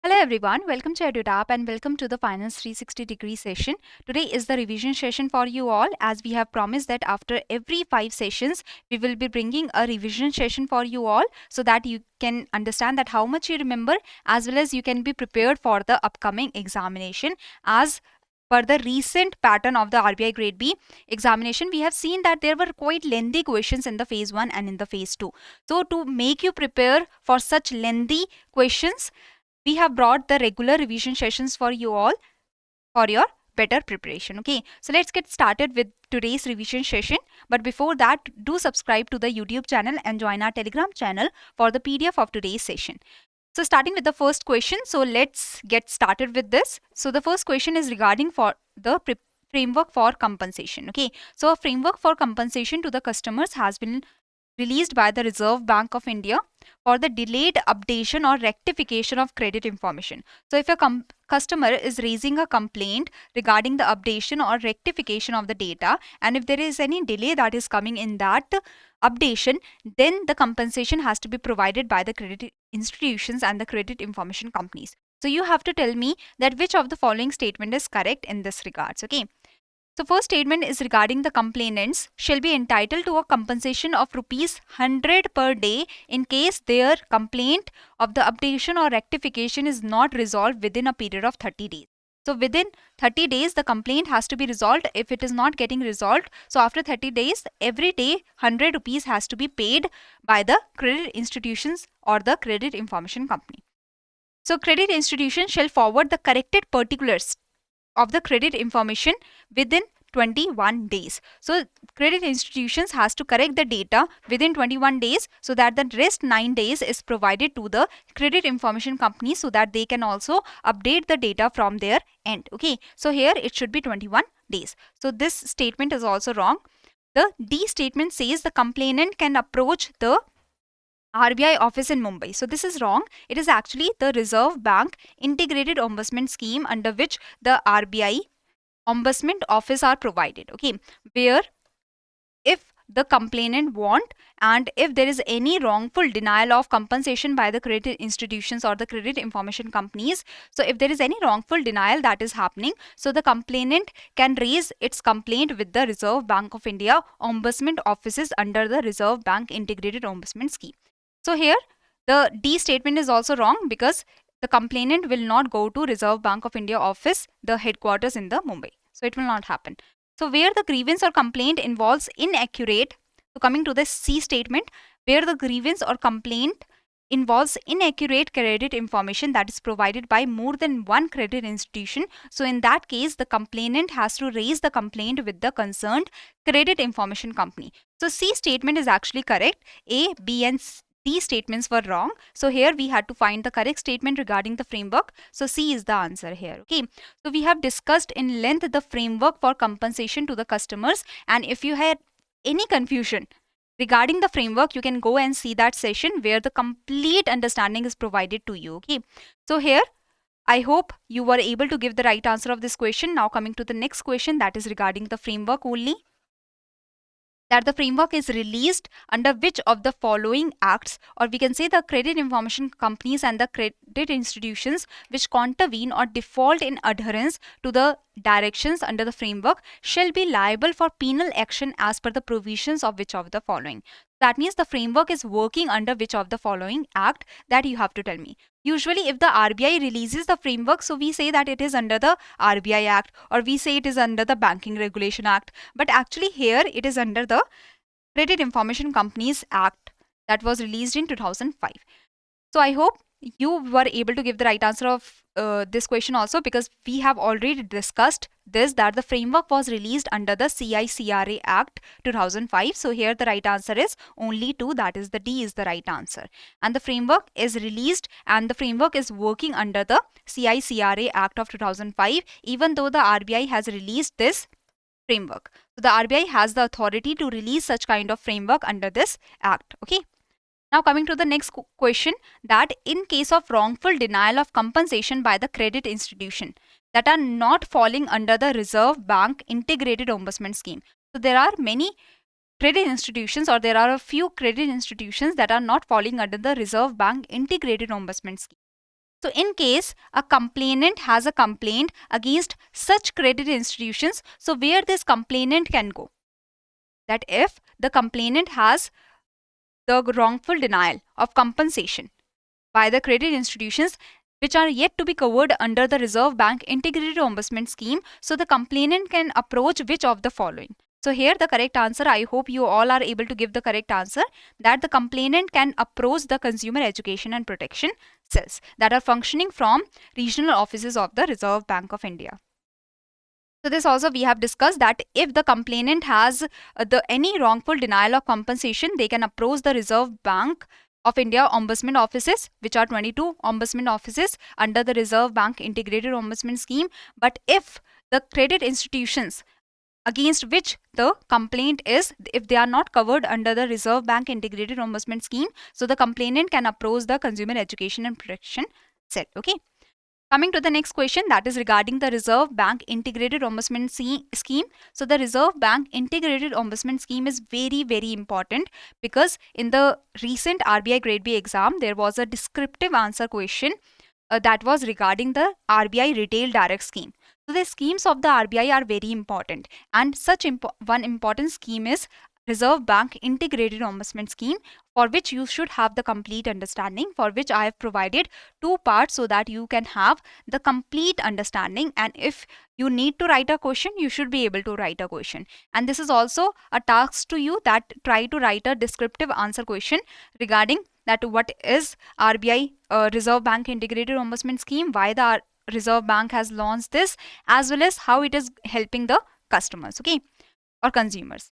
Hello everyone, welcome to EduTap and welcome to the Finance 360 degree session. Today is the revision session for you all, as we have promised that after every 5 sessions we will be bringing a revision session for you all so that you can understand that how much you remember, as well as you can be prepared for the upcoming examination. As per the recent pattern of the RBI Grade B examination, we have seen that there were quite lengthy questions in the phase 1 and in the phase 2. So to make you prepare for such lengthy questions, we have brought the regular revision sessions for you all for your better preparation. Okay, so let's get started with today's revision session. But before that, do subscribe to the YouTube channel and join our Telegram channel for the PDF of today's session. So starting with the first question, so let's get started with this. So the first question is regarding for the framework for compensation. Okay, so a framework for compensation to the customers has been released by the Reserve Bank of India for the delayed updation or rectification of credit information. So if a customer is raising a complaint regarding the updation or rectification of the data, and if there is any delay that is coming in that updation, then the compensation has to be provided by the credit institutions and the credit information companies. So you have to tell me that which of the following statement is correct in this regards. Okay. So first statement is regarding the complainants shall be entitled to a compensation of rupees 100 per day in case their complaint of the updation or rectification is not resolved within a period of 30 days. So within 30 days, the complaint has to be resolved. If it is not getting resolved, so after 30 days, every day 100 rupees has to be paid by the credit institutions or the credit information company. So credit institutions shall forward the corrected particulars of the credit information within 21 days. So credit institutions has to correct the data within 21 days so that the rest 9 days is provided to the credit information company so that they can also update the data from their end. Okay, so here it should be 21 days. So this statement is also wrong. The D statement says the complainant can approach the RBI office in Mumbai. So this is wrong. It is actually the Reserve Bank Integrated Ombudsman Scheme, under which the RBI Ombudsman office are provided. Okay, where if the complainant want and if there is any wrongful denial of compensation by the credit institutions or the credit information companies, so if there is any wrongful denial that is happening, so the complainant can raise its complaint with the Reserve Bank of India Ombudsman offices under the Reserve Bank Integrated Ombudsman Scheme. So here the D statement is also wrong because the complainant will not go to Reserve Bank of India office, the headquarters in the Mumbai. So it will not happen. So where the grievance or complaint involves inaccurate, so coming to the C statement, where the grievance or complaint involves inaccurate credit information that is provided by more than one credit institution, so in that case the complainant has to raise the complaint with the concerned credit information company. So C statement is actually correct. A, B and D statements were wrong. So here we had to find the correct statement regarding the framework. So C is the answer here. Okay. So we have discussed in length the framework for compensation to the customers, and if you had any confusion regarding the framework, you can go and see that session where the complete understanding is provided to you. Okay. So here I hope you were able to give the right answer of this question. Now coming to the next question, that is regarding the framework only. That the framework is released under which of the following acts, or we can say the credit information companies and the credit institutions which contravene or default in adherence to the directions under the framework shall be liable for penal action as per the provisions of which of the following. That means the framework is working under which of the following act, that you have to tell me. Usually if the RBI releases the framework, so we say that it is under the RBI Act, or we say it is under the Banking Regulation Act, but actually here it is under the Credit Information Companies Act that was released in 2005. So I hope you were able to give the right answer of this question also, because we have already discussed this, that the framework was released under the CICRA Act 2005. So here the right answer is only 2, that is the D is the right answer. And the framework is released and the framework is working under the CICRA Act of 2005, even though the RBI has released this framework. So the RBI has the authority to release such kind of framework under this act. Okay. Now coming to the next question, that in case of wrongful denial of compensation by the credit institution that are not falling under the Reserve Bank Integrated Ombudsman Scheme. So there are many credit institutions, or there are a few credit institutions that are not falling under the Reserve Bank Integrated Ombudsman Scheme. So in case a complainant has a complaint against such credit institutions, so where this complainant can go? That if the complainant has the wrongful denial of compensation by the credit institutions which are yet to be covered under the Reserve Bank Integrated Ombudsman Scheme, so the complainant can approach which of the following? So here the correct answer, I hope you all are able to give the correct answer, that the complainant can approach the Consumer Education and Protection cells that are functioning from regional offices of the Reserve Bank of India. So this also we have discussed that if the complainant has any wrongful denial of compensation, they can approach the Reserve Bank of India Ombudsman offices, which are 22 Ombudsman offices under the Reserve Bank Integrated Ombudsman Scheme. But if the credit institutions against which the complaint is, if they are not covered under the Reserve Bank Integrated Ombudsman Scheme, so the complainant can approach the Consumer Education and Protection Cell. Okay. Coming to the next question, that is regarding the Reserve Bank Integrated Ombudsman Scheme. So the Reserve Bank Integrated Ombudsman Scheme is very, very important because in the recent RBI Grade B exam, there was a descriptive answer question that was regarding the RBI Retail Direct Scheme. So the schemes of the RBI are very important, and such one important scheme is Reserve Bank Integrated Ombudsman Scheme, for which you should have the complete understanding, for which I have provided 2 parts so that you can have the complete understanding. And if you need to write a question, you should be able to write a question. And this is also a task to you, that try to write a descriptive answer question regarding that what is RBI Reserve Bank Integrated Ombudsman Scheme, why the Reserve Bank has launched this, as well as how it is helping the customers, okay, or consumers.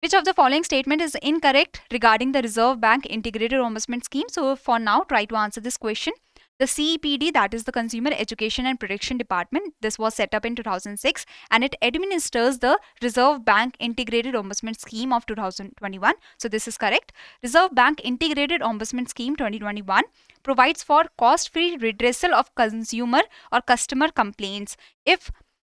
Which of the following statement is incorrect regarding the Reserve Bank Integrated Ombudsman Scheme? So for now, try to answer this question. The CEPD, that is the Consumer Education and Protection Department, this was set up in 2006 and it administers the Reserve Bank Integrated Ombudsman Scheme of 2021. So this is correct. Reserve Bank Integrated Ombudsman Scheme 2021 provides for cost-free redressal of consumer or customer complaints.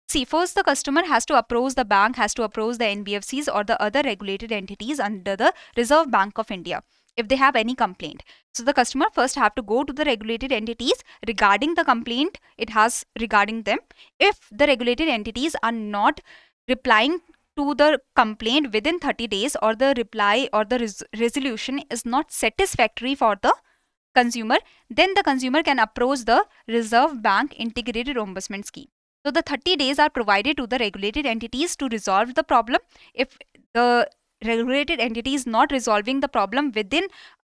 See, first the customer has to approach the bank, has to approach the NBFCs or the other regulated entities under the Reserve Bank of India if they have any complaint. So the customer first have to go to the regulated entities regarding the complaint it has regarding them. If the regulated entities are not replying to the complaint within 30 days or the reply or the resolution is not satisfactory for the consumer, then the consumer can approach the Reserve Bank Integrated Ombudsman Scheme. So the 30 days are provided to the regulated entities to resolve the problem. If the regulated entity is not resolving the problem within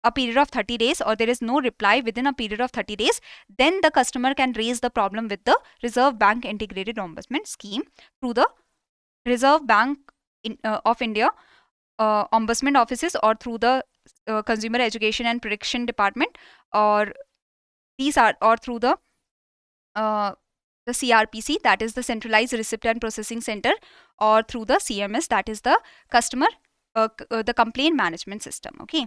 a period of 30 days or there is no reply within a period of 30 days, then the customer can raise the problem with the Reserve Bank Integrated Ombudsman Scheme through the Reserve Bank of India Ombudsman offices or through the Consumer Education and Protection Department, or these are, or through the CRPC, that is the Centralized Receipt and Processing Center, or through the CMS, that is the the Complaint Management System. Okay.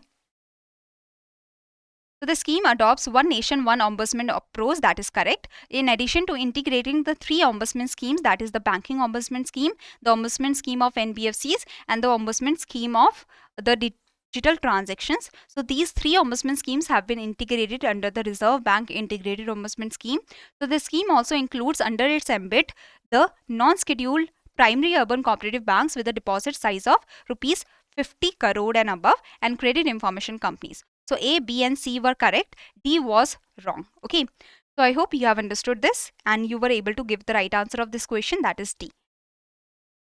So the scheme adopts one nation, one ombudsman approach, that is correct. In addition to integrating the 3 ombudsman schemes, that is the Banking Ombudsman Scheme, the Ombudsman Scheme of NBFCs, and the Ombudsman Scheme of the digital transactions. So these 3 ombudsman schemes have been integrated under the Reserve Bank Integrated Ombudsman Scheme. So the scheme also includes under its ambit the non-scheduled primary urban cooperative banks with a deposit size of rupees 50 crore and above, and credit information companies. So A, B and C were correct. D was wrong. Okay. So I hope you have understood this and you were able to give the right answer of this question, that is D.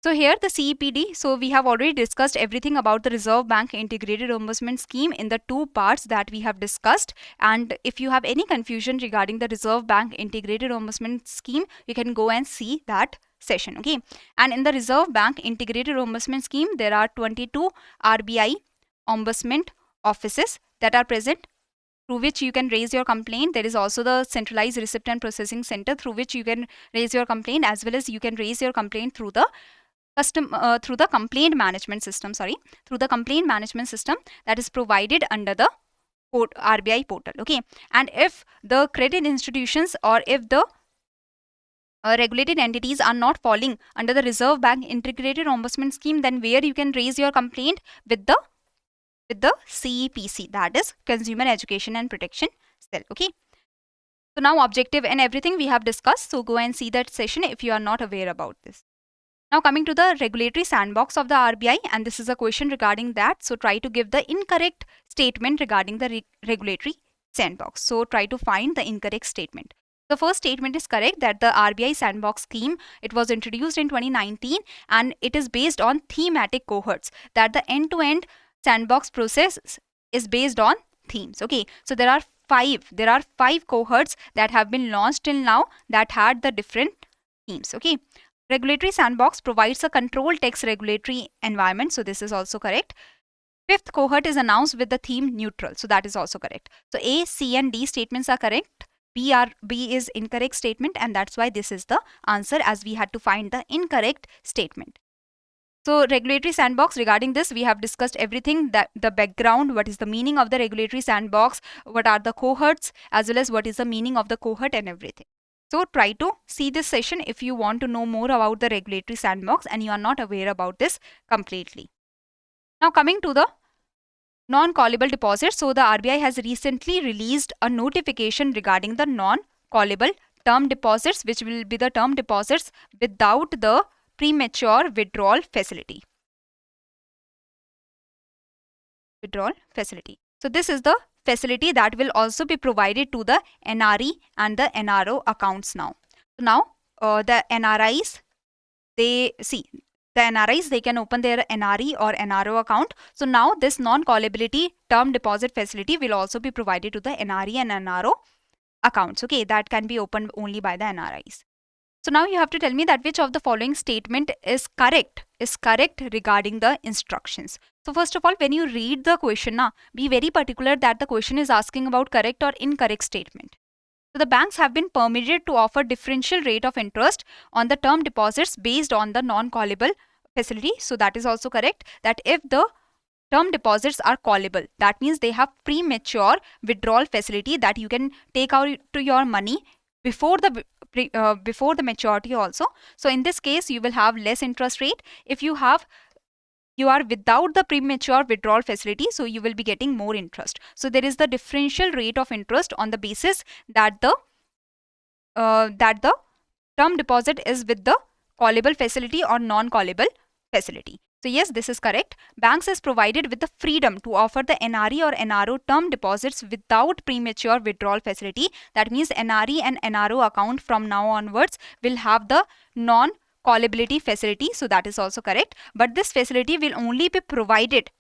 So here the CEPD, so we have already discussed everything about the Reserve Bank Integrated Ombudsman Scheme in the 2 parts that we have discussed. And if you have any confusion regarding the Reserve Bank Integrated Ombudsman Scheme, you can go and see that session. Okay. And in the Reserve Bank Integrated Ombudsman Scheme, there are 22 RBI Ombudsman offices that are present, through which you can raise your complaint. There is also the Centralized Receipt and Processing Center through which you can raise your complaint, as well as you can raise your complaint through the through the complaint management system, through the complaint management system that is provided under the RBI portal. Okay. And if the credit institutions or if the regulated entities are not falling under the Reserve Bank Integrated Ombudsman Scheme, then where you can raise your complaint with the CEPC, that is Consumer Education and Protection Cell. Okay. So now objective and everything we have discussed. So go and see that session if you are not aware about this. Now coming to the regulatory sandbox of the RBI, and this is a question regarding that. So try to give the incorrect statement regarding the regulatory sandbox. So try to find the incorrect statement. The first statement is correct, that the RBI sandbox scheme, it was introduced in 2019 and it is based on thematic cohorts, that the end-to-end sandbox process is based on themes. Okay, so there are five cohorts that have been launched till now that had the different themes. Okay, regulatory sandbox provides a controlled text regulatory environment, so this is also correct. Fifth cohort is announced with the theme neutral, so that is also correct. So A, C and D statements are correct. B is incorrect statement, and that's why this is the answer, as we had to find the incorrect statement. So regulatory sandbox, regarding this we have discussed everything, that the background, what is the meaning of the regulatory sandbox, what are the cohorts, as well as what is the meaning of the cohort and everything. So try to see this session if you want to know more about the regulatory sandbox and you are not aware about this completely. Now coming to the non-callable deposits. So the RBI has recently released a notification regarding the non-callable term deposits, which will be the term deposits without the premature withdrawal facility. So this is the facility that will also be provided to the NRE and the NRO accounts now. So now the NRIs, they can open their NRE or NRO account. So now this non-callability term deposit facility will also be provided to the NRE and NRO accounts. Okay, that can be opened only by the NRIs. So now you have to tell me that which of the following statement is correct regarding the instructions. So first of all, when you read the question, be very particular that the question is asking about correct or incorrect statement. So the banks have been permitted to offer differential rate of interest on the term deposits based on the non-callable facility. So that is also correct, that if the term deposits are callable, that means they have premature withdrawal facility, that you can take out to your money before the maturity also. So in this case you will have less interest rate. If you are without the premature withdrawal facility, so you will be getting more interest. So there is the differential rate of interest on the basis that the term deposit is with the callable facility or non-callable facility. So yes, this is correct. Banks is provided with the freedom to offer the NRE or NRO term deposits without premature withdrawal facility. That means NRE and NRO account from now onwards will have the non-callability facility. So that is also correct. But this facility will only be provided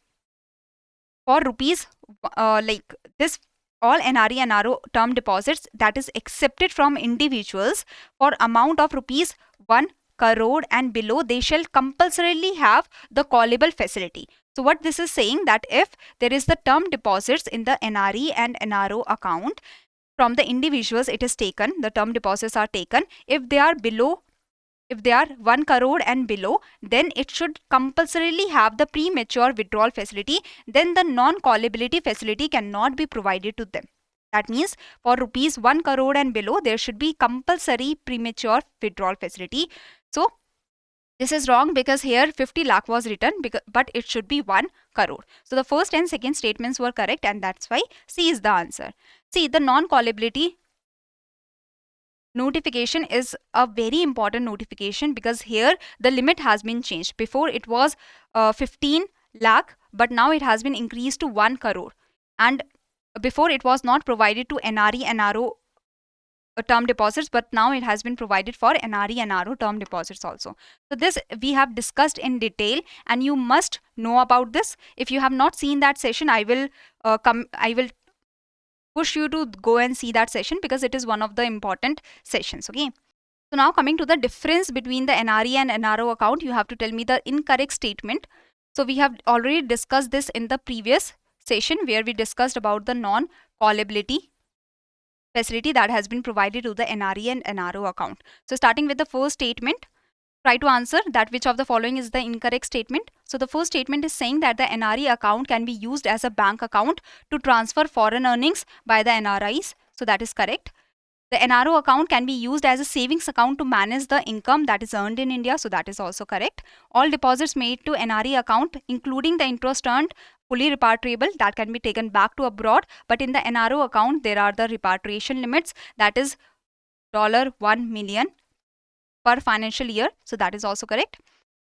for rupees like this. All NRE and NRO term deposits that is accepted from individuals for amount of rupees 1 crore and below, they shall compulsorily have the callable facility. So what this is saying, that if there is the term deposits in the NRE and NRO account from the individuals, it is taken, the term deposits are taken. If they are 1 crore and below, then it should compulsorily have the premature withdrawal facility. Then the non-callability facility cannot be provided to them. That means for rupees 1 crore and below, there should be compulsory premature withdrawal facility. So this is wrong, because here 50 lakh was written, but it should be 1 crore. So the first and second statements were correct, and that's why C is the answer. See, the non-callability notification is a very important notification, because here the limit has been changed. Before it was 15 lakh, but now it has been increased to 1 crore. And before it was not provided to NRE and NRO term deposits, but now it has been provided for NRE and NRO term deposits also. So this we have discussed in detail, and you must know about this. If you have not seen that session, I will push you to go and see that session, because it is one of the important sessions. Okay. So now coming to the difference between the NRE and NRO account, you have to tell me the incorrect statement. So we have already discussed this in the previous session, where we discussed about the non-callability facility that has been provided to the NRE and NRO account. So starting with the first statement, try to answer that which of the following is the incorrect statement. So the first statement is saying that the NRE account can be used as a bank account to transfer foreign earnings by the NRIs. So that is correct. The NRO account can be used as a savings account to manage the income that is earned in India. So that is also correct. All deposits made to NRE account, including the interest earned, fully repatriable, that can be taken back to abroad. But in the NRO account, there are the repatriation limits, that is $1 million per financial year. So that is also correct.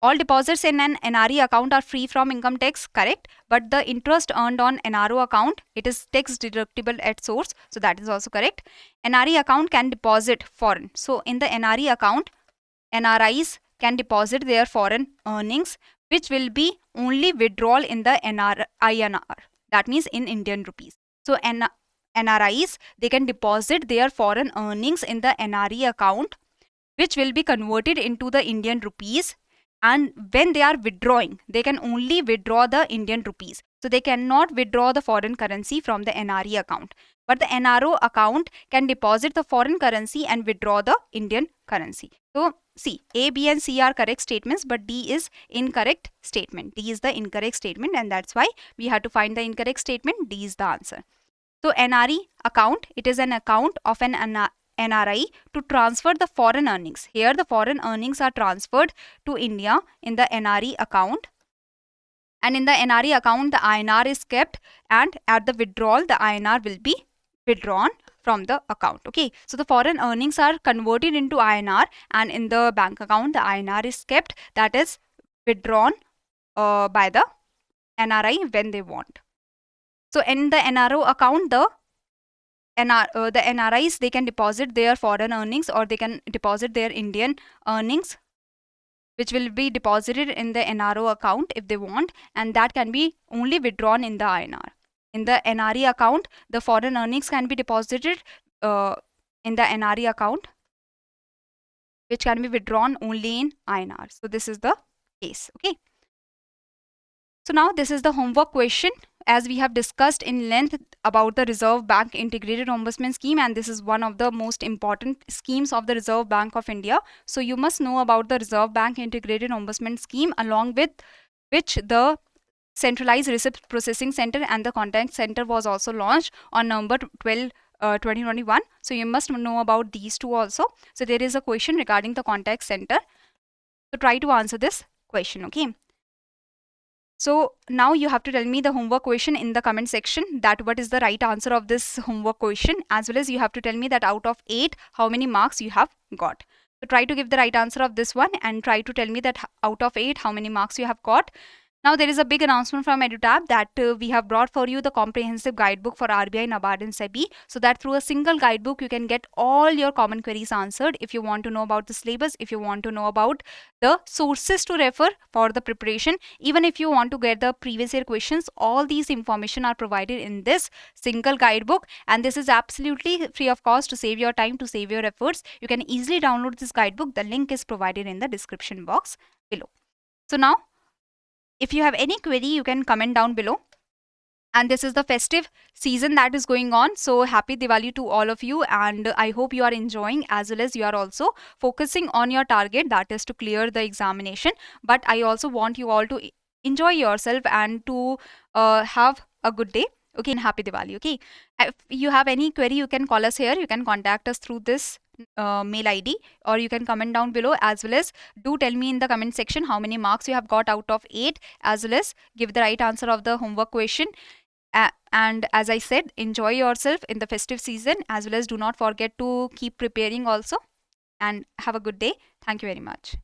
All deposits in an NRE account are free from income tax, correct. But the interest earned on NRO account, it is tax deductible at source. So that is also correct. NRE account can deposit foreign. So in the NRE account, NRIs can deposit their foreign earnings, which will be only withdrawal in the INR. That means in Indian rupees. So NRIs, they can deposit their foreign earnings in the NRE account, which will be converted into the Indian rupees. And when they are withdrawing, they can only withdraw the Indian rupees. So they cannot withdraw the foreign currency from the NRE account. But the NRO account can deposit the foreign currency and withdraw the Indian currency. So see, A, B and C are correct statements, but D is incorrect statement. D is the incorrect statement, and that's why we have to find the incorrect statement. D is the answer. So NRE account, it is an account of an NRI to transfer the foreign earnings. Here the foreign earnings are transferred to India in the NRE account. And in the NRE account, the INR is kept, and at the withdrawal, the INR will be withdrawn from the account. Okay, so the foreign earnings are converted into INR, and in the bank account, the INR is kept, that is withdrawn by the NRI when they want. So in the NRO account, the NRIs, they can deposit their foreign earnings, or they can deposit their Indian earnings, which will be deposited in the NRO account if they want, and that can be only withdrawn in the INR. In the NRE account, the foreign earnings can be deposited in the NRE account, which can be withdrawn only in INR. So this is the case. Okay. So now this is the homework question. As we have discussed in length about the Reserve Bank Integrated Ombudsman Scheme, and this is one of the most important schemes of the Reserve Bank of India. So you must know about the Reserve Bank Integrated Ombudsman Scheme, along with which the Centralized Receipt Processing Center and the Contact Center was also launched on November 12, 2021. So you must know about these two also. So there is a question regarding the Contact Center. So try to answer this question, okay? So now you have to tell me the homework question in the comment section, that what is the right answer of this homework question, as well as you have to tell me that out of 8, how many marks you have got. So try to give the right answer of this one, and try to tell me that out of 8, how many marks you have got. Now there is a big announcement from EduTap that we have brought for you the comprehensive guidebook for RBI, NABARD and SEBI, so that through a single guidebook you can get all your common queries answered. If you want to know about the syllabus, if you want to know about the sources to refer for the preparation, even if you want to get the previous year questions, all these information are provided in this single guidebook, and this is absolutely free of cost to save your time, to save your efforts. You can easily download this guidebook. The link is provided in the description box below. So now, if you have any query, you can comment down below. And this is the festive season that is going on. So happy Diwali to all of you. And I hope you are enjoying, as well as you are also focusing on your target, that is to clear the examination. But I also want you all to enjoy yourself and to have a good day. Okay, and happy Diwali. Okay. If you have any query, you can call us here. You can contact us through this mail ID, or you can comment down below, as well as do tell me in the comment section how many marks you have got out of 8, as well as give the right answer of the homework question. And as I said, enjoy yourself in the festive season, as well as do not forget to keep preparing also, and have a good day. Thank you very much.